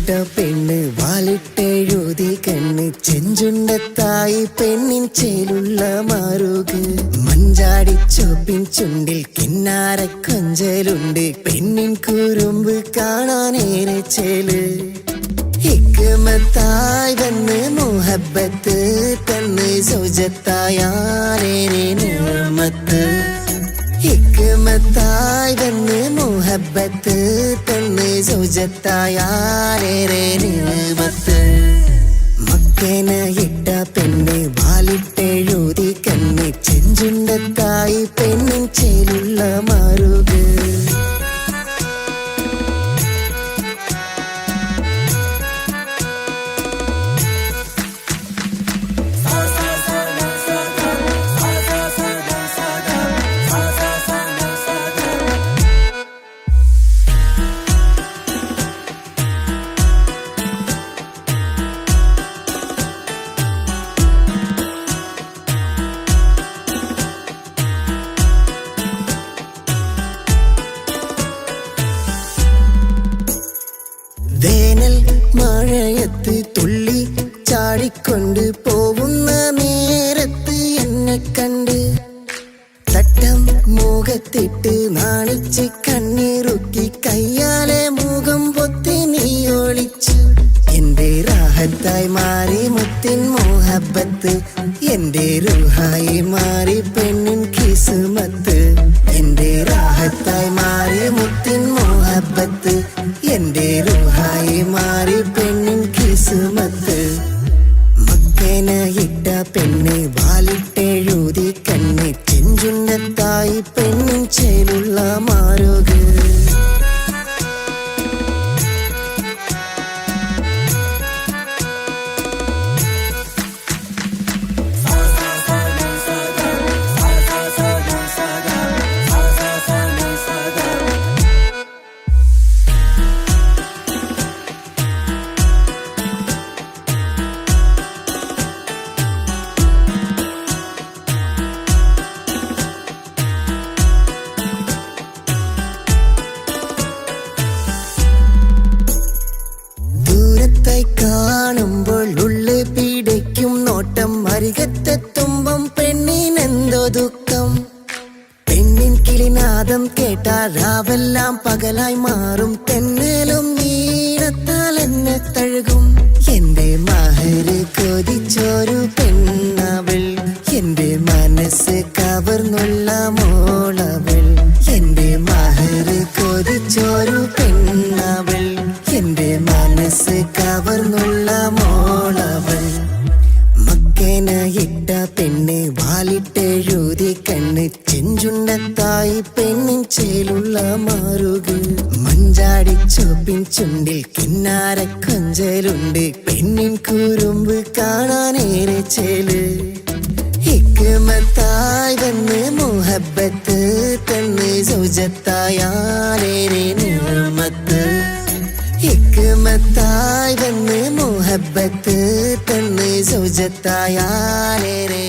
ഇട്ട പെണ്ണ് വാലിട്ടെഴുതി കണ്ണ് ചെഞ്ചുണ്ടത്തായി പെണ്ണിൻ ചേലുള്ള മാറുക മഞ്ചാടി ചോപ്പിൻ ചുണ്ടിൽ കിന്നാര കൊഞ്ചലുണ്ട് പെണ്ണിൻ കുറുമ്പ് കാണാനേറെ ചേല് ഹിക്മത്തായി വന്ന് മുഹബത്ത് തന്ന് സൗജത്തായാലേറെ നിഅമത്ത് ഹിക്മത്തായി വന്ന് മുഹബത്ത് തന്ന് സൗജത്തായാലേറെ നിഅമത്ത് മക്കന ഇട്ട പെണ്ണ് വാലിട്ടെഴുതി കണ്ണ് ചെഞ്ചുണ്ടത്തായി പെണ്ണിൻ ചേലുള്ള മാറുക വേനൽ മഴയത്ത് തുള്ളി ചാടിക്കൊണ്ട് പോവുന്ന നേരത്ത് എന്നെ കണ്ട് തട്ടം മുഖത്തിട്ട് നാണിച്ച് കണ്ണീറുക്കി കയ്യാലെ മുഖം പൊത്തി നീ ഒളിച്ചു എന്റെ റാഹത്തായി മാറി മുത്തിൻ മുഹബത്ത് എന്റെ റൂഹായി മാറി പെണ്ണിൻ കിസ്മത്ത് എന്റെ റാഹത്തായി മാറി മുത്തിൻ മുഹബത്ത് എന്റെ റൂഹായി മാറി പെണ്ണിൻ കിസ്മത്ത് മക്കന ഇട്ട പെണ്ണ് വാലിട്ടെഴുതി കണ്ണ് ചെഞ്ചുണ്ടത്തായി പെണ്ണിൻ ചേലുള്ള മാറുക കാണുമ്പോൾ ഉള്ളു പിടയ്ക്കും നോട്ടം അരികത്തെത്തുമ്പം പെണ്ണിനെന്തോ ദുഃഖം പെണ്ണിൻ കിളിനാദം കേട്ടാൽ രാവെല്ലാം പകലായി മാറും തെന്നലും നീരത്താൽ എന്നെ തഴുകും എന്റെ മഹര് കൊതിച്ചൊരു പെണ്ണവൾ എന്റെ മനസ്സ് കവർന്നുള്ള മോളവൾ എന്റെ മഹര് കൊതിച്ചൊരു പെണ്ണവൾ എന്റെ മനസ്സ് കവർന്നുള്ള മോളവൾ മക്കന ഇട്ട പെണ്ണ് വാലിട്ടെഴുതി കണ്ണ് ചെഞ്ചുണ്ടത്തായി പെണ്ണിൻ ചേലുള്ള മാറുക മഞ്ചാടി ചോപ്പിൻ ചുണ്ടിൽ കിന്നാര കൊഞ്ചലുണ്ട് പെണ്ണിൻ കുറുമ്പ് കാണാനേറെ ചേല് ഹിക്മത്തായി വന്ന് മുഹബത്ത് തന്ന് സൗജത്തായാലേറെ നിഅമത്ത് ഹിക്മത്തായി വന്ന് മുഹബത്ത് തന്ന് സൗജത്തായാലേറെ